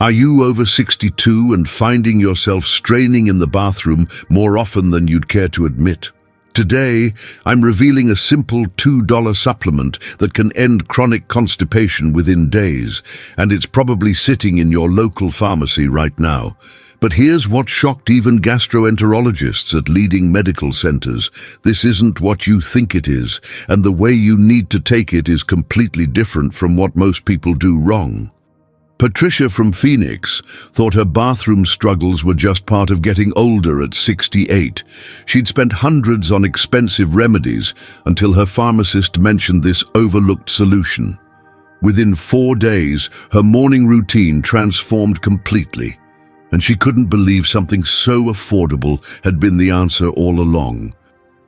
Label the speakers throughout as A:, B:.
A: Are you over 62 and finding yourself straining in the bathroom more often than you'd care to admit? Today, I'm revealing a simple $2 supplement that can end chronic constipation within days, and it's probably sitting in your local pharmacy right now. But here's what shocked even gastroenterologists at leading medical centers. This isn't what you think it is, and the way you need to take it is completely different from what most people do wrong. Patricia from Phoenix thought her bathroom struggles were just part of getting older at 68. She'd spent hundreds on expensive remedies until her pharmacist mentioned this overlooked solution. Within 4 days, her morning routine transformed completely, and she couldn't believe something so affordable had been the answer all along.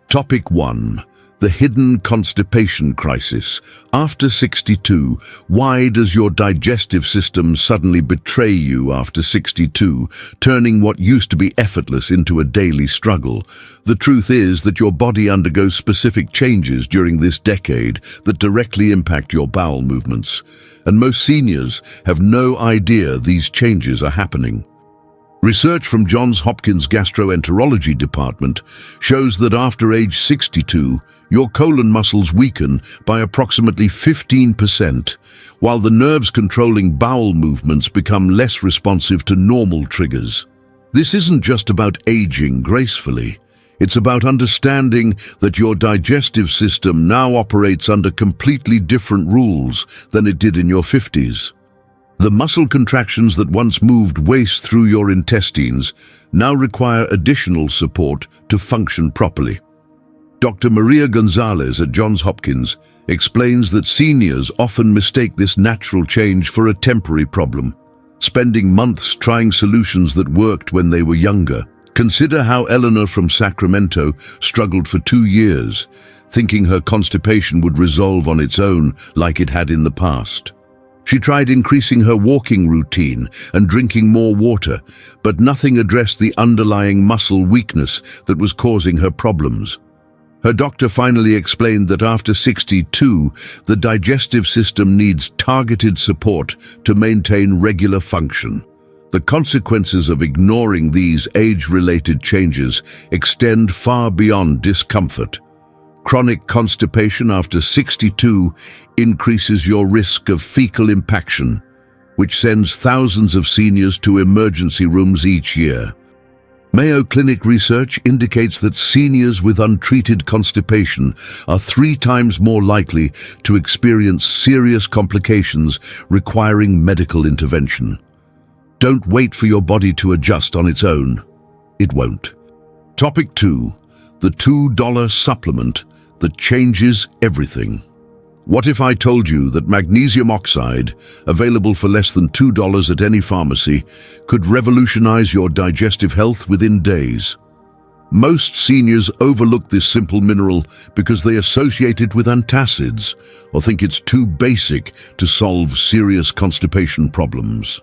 A: Topic 1. The hidden constipation crisis. After 62, why does your digestive system suddenly betray you after 62, turning what used to be effortless into a daily struggle? The truth is that your body undergoes specific changes during this decade that directly impact your bowel movements, and most seniors have no idea these changes are happening. Research from Johns Hopkins Gastroenterology Department shows that after age 62, your colon muscles weaken by approximately 15%, while the nerves controlling bowel movements become less responsive to normal triggers. This isn't just about aging gracefully. It's about understanding that your digestive system now operates under completely different rules than it did in your 50s. The muscle contractions that once moved waste through your intestines now require additional support to function properly. Dr. Maria Gonzalez at Johns Hopkins explains that seniors often mistake this natural change for a temporary problem, spending months trying solutions that worked when they were younger. Consider how Eleanor from Sacramento struggled for 2 years, thinking her constipation would resolve on its own like it had in the past. She tried increasing her walking routine and drinking more water, but nothing addressed the underlying muscle weakness that was causing her problems. Her doctor finally explained that after 62, the digestive system needs targeted support to maintain regular function. The consequences of ignoring these age-related changes extend far beyond discomfort. Chronic constipation after 62 increases your risk of fecal impaction, which sends thousands of seniors to emergency rooms each year. Mayo Clinic research indicates that seniors with untreated constipation are 3 times more likely to experience serious complications requiring medical intervention. Don't wait for your body to adjust on its own. It won't. Topic 2. The $2 supplement that changes everything. What if I told you that magnesium oxide, available for less than $2 at any pharmacy, could revolutionize your digestive health within days? Most seniors overlook this simple mineral because they associate it with antacids or think it's too basic to solve serious constipation problems.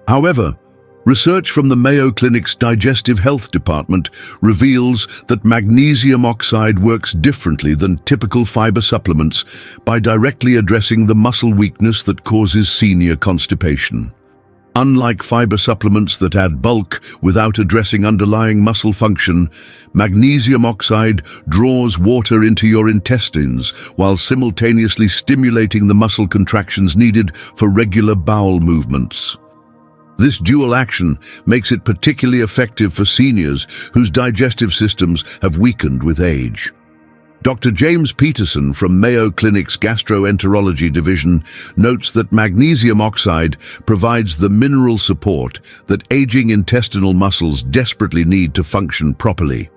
A: However, research from the Mayo Clinic's Digestive Health Department reveals that magnesium oxide works differently than typical fiber supplements by directly addressing the muscle weakness that causes senior constipation. Unlike fiber supplements that add bulk without addressing underlying muscle function, magnesium oxide draws water into your intestines while simultaneously stimulating the muscle contractions needed for regular bowel movements. This dual action makes it particularly effective for seniors whose digestive systems have weakened with age. Dr. James Peterson from Mayo Clinic's Gastroenterology Division notes that magnesium oxide provides the mineral support that aging intestinal muscles desperately need to function properly.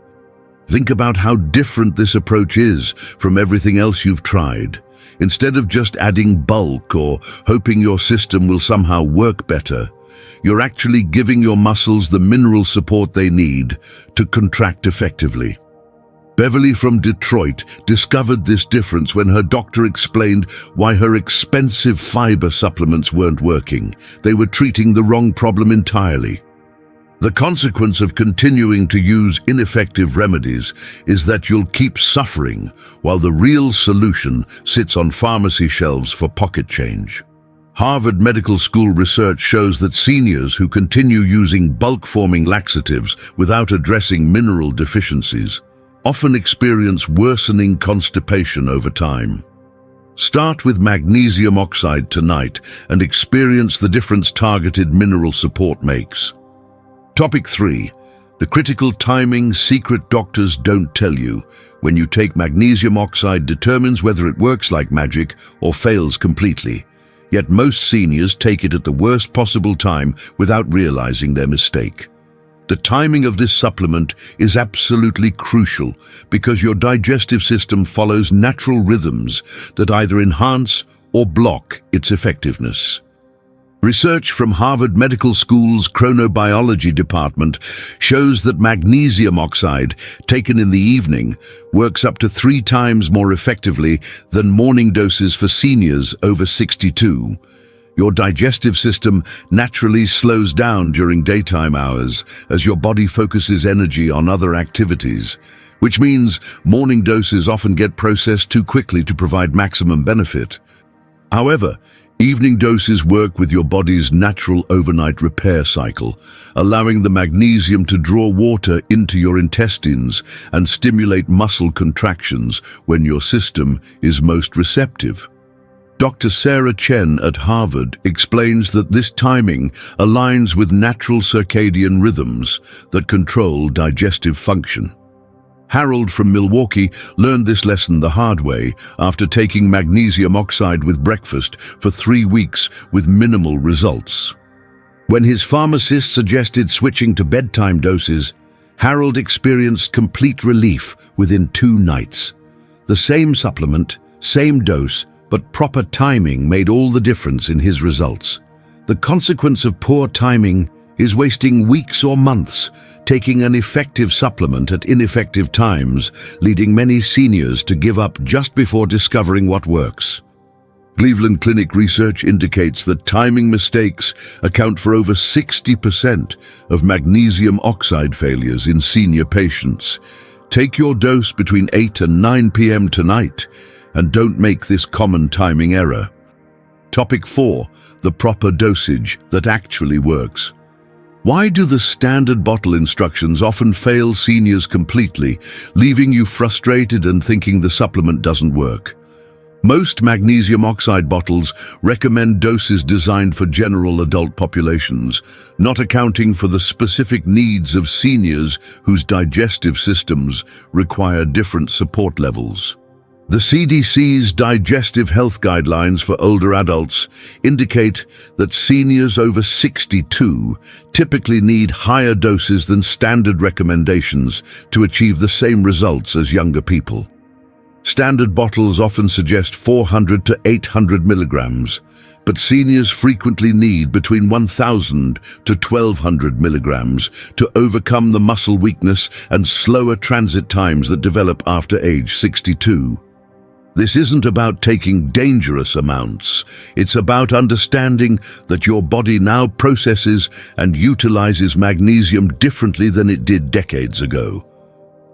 A: Think about how different this approach is from everything else you've tried. Instead of just adding bulk or hoping your system will somehow work better, you're actually giving your muscles the mineral support they need to contract effectively. Beverly from Detroit discovered this difference when her doctor explained why her expensive fiber supplements weren't working. They were treating the wrong problem entirely. The consequence of continuing to use ineffective remedies is that you'll keep suffering while the real solution sits on pharmacy shelves for pocket change. Harvard Medical School research shows that seniors who continue using bulk-forming laxatives without addressing mineral deficiencies often experience worsening constipation over time. Start with magnesium oxide tonight and experience the difference targeted mineral support makes. Topic 3. The critical timing secret doctors don't tell you. When you take magnesium oxide determines whether it works like magic or fails completely. Yet most seniors take it at the worst possible time without realizing their mistake. The timing of this supplement is absolutely crucial because your digestive system follows natural rhythms that either enhance or block its effectiveness. Research from Harvard Medical School's chronobiology department shows that magnesium oxide, taken in the evening, works up to 3 times more effectively than morning doses for seniors over 62. Your digestive system naturally slows down during daytime hours as your body focuses energy on other activities, which means morning doses often get processed too quickly to provide maximum benefit. However, evening doses work with your body's natural overnight repair cycle, allowing the magnesium to draw water into your intestines and stimulate muscle contractions when your system is most receptive. Dr. Sarah Chen at Harvard explains that this timing aligns with natural circadian rhythms that control digestive function. Harold from Milwaukee learned this lesson the hard way after taking magnesium oxide with breakfast for 3 weeks with minimal results. When his pharmacist suggested switching to bedtime doses, Harold experienced complete relief within 2 nights. The same supplement, same dose, but proper timing made all the difference in his results. The consequence of poor timing is wasting weeks or months taking an effective supplement at ineffective times, leading many seniors to give up just before discovering what works. Cleveland Clinic research indicates that timing mistakes account for over 60% of magnesium oxide failures in senior patients. Take your dose between 8 and 9 p.m. tonight, and don't make this common timing error. Topic 4. The proper dosage that actually works. Why do the standard bottle instructions often fail seniors completely, leaving you frustrated and thinking the supplement doesn't work? Most magnesium oxide bottles recommend doses designed for general adult populations, not accounting for the specific needs of seniors whose digestive systems require different support levels. The CDC's Digestive Health Guidelines for older adults indicate that seniors over 62 typically need higher doses than standard recommendations to achieve the same results as younger people. Standard bottles often suggest 400 to 800 milligrams, but seniors frequently need between 1,000 to 1,200 milligrams to overcome the muscle weakness and slower transit times that develop after age 62. This isn't about taking dangerous amounts. It's about understanding that your body now processes and utilizes magnesium differently than it did decades ago.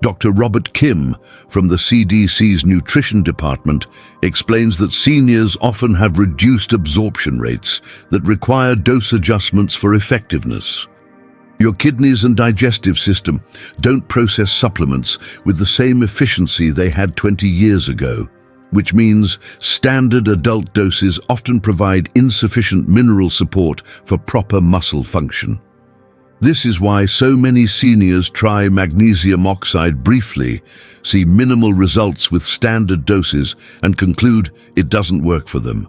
A: Dr. Robert Kim from the CDC's Nutrition Department explains that seniors often have reduced absorption rates that require dose adjustments for effectiveness. Your kidneys and digestive system don't process supplements with the same efficiency they had 20 years ago, which means standard adult doses often provide insufficient mineral support for proper muscle function. This is why so many seniors try magnesium oxide briefly, see minimal results with standard doses, and conclude it doesn't work for them.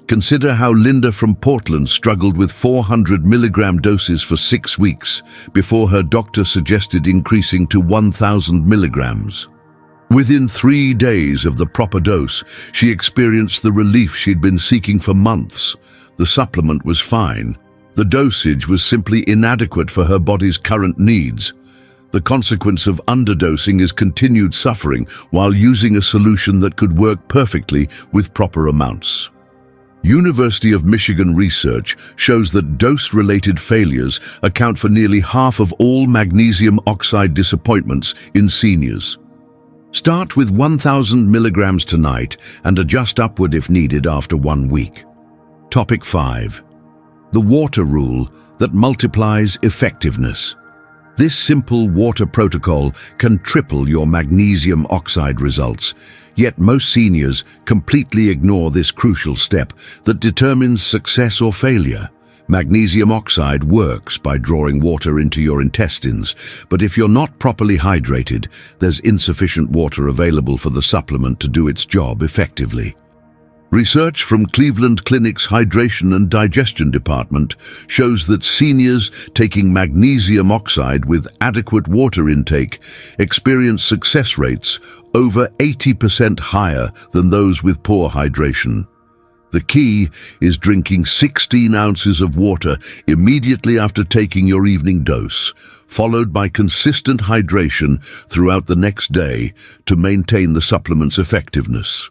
A: Consider how Linda from Portland struggled with 400 milligram doses for 6 weeks before her doctor suggested increasing to 1,000 milligrams. Within 3 days of the proper dose, she experienced the relief she'd been seeking for months. The supplement was fine. The dosage was simply inadequate for her body's current needs. The consequence of underdosing is continued suffering while using a solution that could work perfectly with proper amounts. University of Michigan research shows that dose-related failures account for nearly half of all magnesium oxide disappointments in seniors. Start with 1,000 milligrams tonight and adjust upward if needed after 1 week. Topic 5. The water rule that multiplies effectiveness. This simple water protocol can triple your magnesium oxide results, yet most seniors completely ignore this crucial step that determines success or failure. Magnesium oxide works by drawing water into your intestines, but if you're not properly hydrated, there's insufficient water available for the supplement to do its job effectively. Research from Cleveland Clinic's Hydration and Digestion Department shows that seniors taking magnesium oxide with adequate water intake experience success rates over 80% higher than those with poor hydration. The key is drinking 16 ounces of water immediately after taking your evening dose, followed by consistent hydration throughout the next day to maintain the supplement's effectiveness.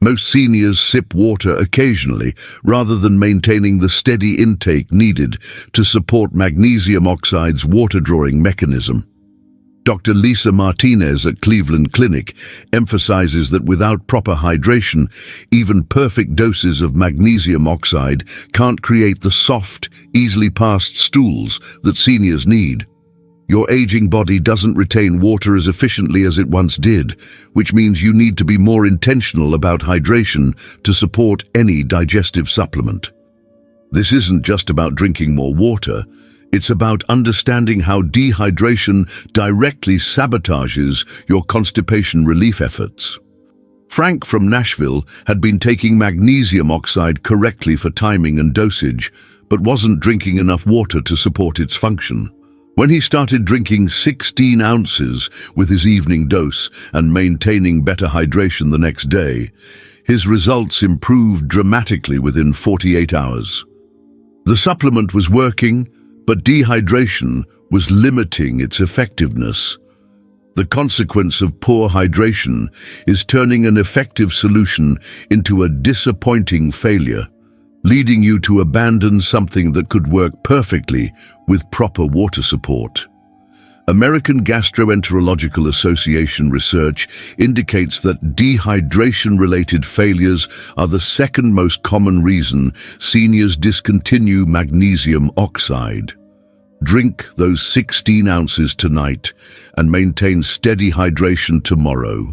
A: Most seniors sip water occasionally rather than maintaining the steady intake needed to support magnesium oxide's water-drawing mechanism. Dr. Lisa Martinez at Cleveland Clinic emphasizes that without proper hydration, even perfect doses of magnesium oxide can't create the soft, easily passed stools that seniors need. Your aging body doesn't retain water as efficiently as it once did, which means you need to be more intentional about hydration to support any digestive supplement. This isn't just about drinking more water, it's about understanding how dehydration directly sabotages your constipation relief efforts. Frank from Nashville had been taking magnesium oxide correctly for timing and dosage, but wasn't drinking enough water to support its function. When he started drinking 16 ounces with his evening dose and maintaining better hydration the next day, his results improved dramatically within 48 hours. The supplement was working, but dehydration was limiting its effectiveness. The consequence of poor hydration is turning an effective solution into a disappointing failure, leading you to abandon something that could work perfectly with proper water support. American Gastroenterological Association research indicates that dehydration-related failures are the second most common reason seniors discontinue magnesium oxide. Drink those 16 ounces tonight and maintain steady hydration tomorrow.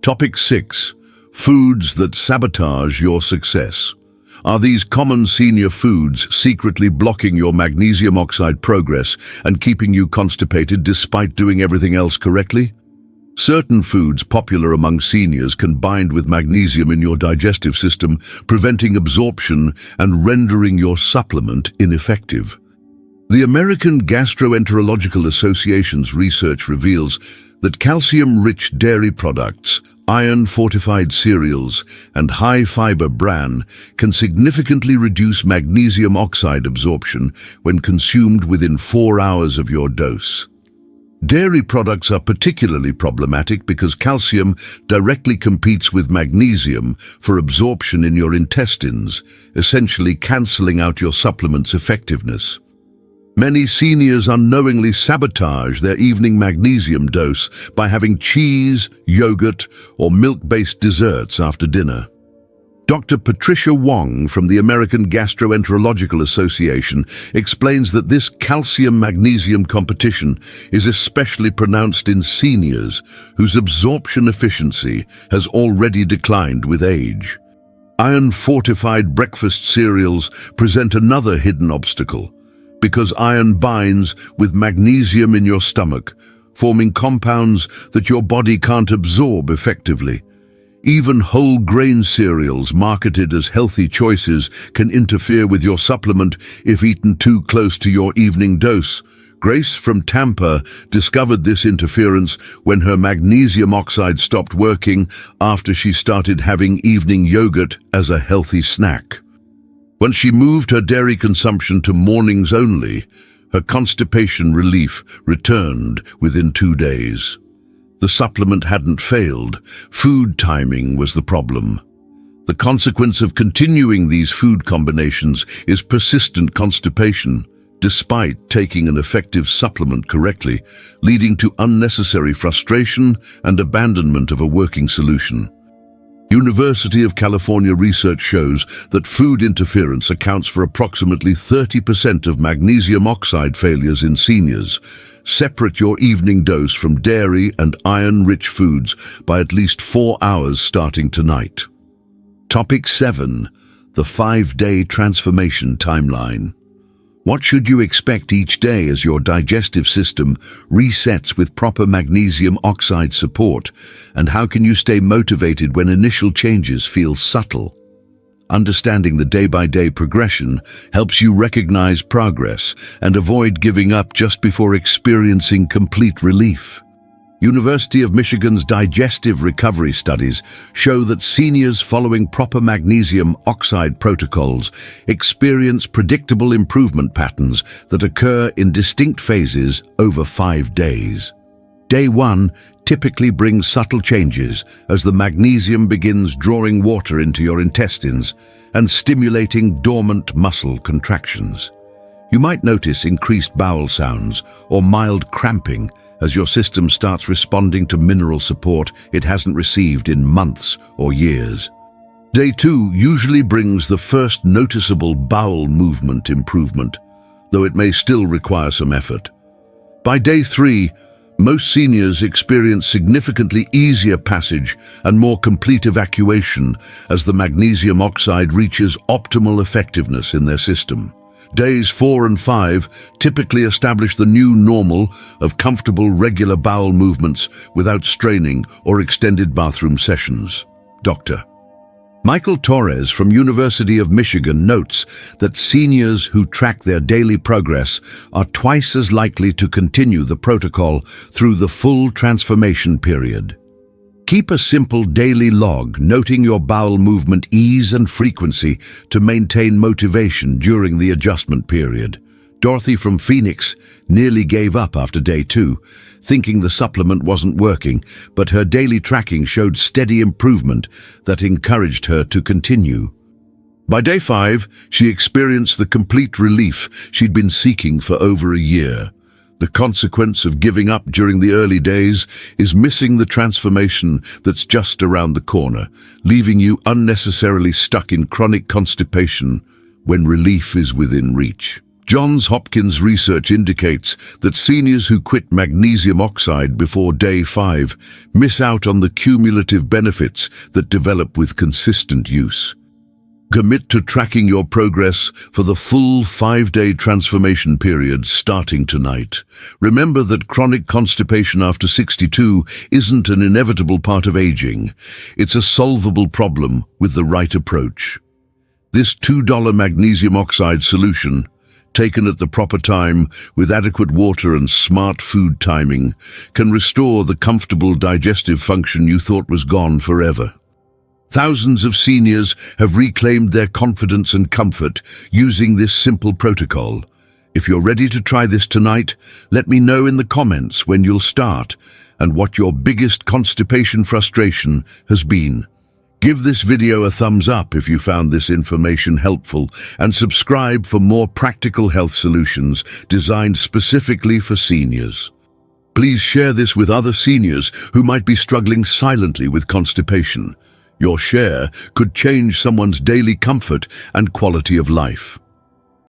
A: Topic 6. Foods that sabotage your success. Are these common senior foods secretly blocking your magnesium oxide progress and keeping you constipated despite doing everything else correctly? Certain foods popular among seniors can bind with magnesium in your digestive system, preventing absorption and rendering your supplement ineffective. The American Gastroenterological Association's research reveals that calcium-rich dairy products, iron-fortified cereals, and high-fiber bran can significantly reduce magnesium oxide absorption when consumed within 4 hours of your dose. Dairy products are particularly problematic because calcium directly competes with magnesium for absorption in your intestines, essentially cancelling out your supplement's effectiveness. Many seniors unknowingly sabotage their evening magnesium dose by having cheese, yogurt, or milk-based desserts after dinner. Dr. Patricia Wong from the American Gastroenterological Association explains that this calcium-magnesium competition is especially pronounced in seniors whose absorption efficiency has already declined with age. Iron-fortified breakfast cereals present another hidden obstacle, because iron binds with magnesium in your stomach, forming compounds that your body can't absorb effectively. Even whole grain cereals marketed as healthy choices can interfere with your supplement if eaten too close to your evening dose. Grace from Tampa discovered this interference when her magnesium oxide stopped working after she started having evening yogurt as a healthy snack. Once she moved her dairy consumption to mornings only, her constipation relief returned within 2 days. The supplement hadn't failed, food timing was the problem. The consequence of continuing these food combinations is persistent constipation, despite taking an effective supplement correctly, leading to unnecessary frustration and abandonment of a working solution. University of California research shows that food interference accounts for approximately 30% of magnesium oxide failures in seniors. Separate your evening dose from dairy and iron-rich foods by at least 4 hours starting tonight. Topic 7. The 5-day transformation timeline. What should you expect each day as your digestive system resets with proper magnesium oxide support, and how can you stay motivated when initial changes feel subtle? Understanding the day-by-day progression helps you recognize progress and avoid giving up just before experiencing complete relief. University of Michigan's digestive recovery studies show that seniors following proper magnesium oxide protocols experience predictable improvement patterns that occur in distinct phases over 5 days. Day 1 typically brings subtle changes as the magnesium begins drawing water into your intestines and stimulating dormant muscle contractions. You might notice increased bowel sounds or mild cramping as your system starts responding to mineral support it hasn't received in months or years. Day 2 usually brings the first noticeable bowel movement improvement, though it may still require some effort. By day 3, most seniors experience significantly easier passage and more complete evacuation as the magnesium oxide reaches optimal effectiveness in their system. Days 4 and 5 typically establish the new normal of comfortable, regular bowel movements without straining or extended bathroom sessions. Dr. Michael Torres from University of Michigan notes that seniors who track their daily progress are twice as likely to continue the protocol through the full transformation period. Keep a simple daily log noting your bowel movement ease and frequency to maintain motivation during the adjustment period. Dorothy from Phoenix nearly gave up after day 2, thinking the supplement wasn't working, but her daily tracking showed steady improvement that encouraged her to continue. By day 5, she experienced the complete relief she'd been seeking for over a year. The consequence of giving up during the early days is missing the transformation that's just around the corner, leaving you unnecessarily stuck in chronic constipation when relief is within reach. Johns Hopkins research indicates that seniors who quit magnesium oxide before day 5 miss out on the cumulative benefits that develop with consistent use. Commit to tracking your progress for the full 5-day transformation period starting tonight. Remember that chronic constipation after 62 isn't an inevitable part of aging. It's a solvable problem with the right approach. This $2 magnesium oxide solution, taken at the proper time with adequate water and smart food timing, can restore the comfortable digestive function you thought was gone forever. Thousands of seniors have reclaimed their confidence and comfort using this simple protocol. If you're ready to try this tonight, let me know in the comments when you'll start and what your biggest constipation frustration has been. Give this video a thumbs up if you found this information helpful, and subscribe for more practical health solutions designed specifically for seniors. Please share this with other seniors who might be struggling silently with constipation. Your share could change someone's daily comfort and quality of life.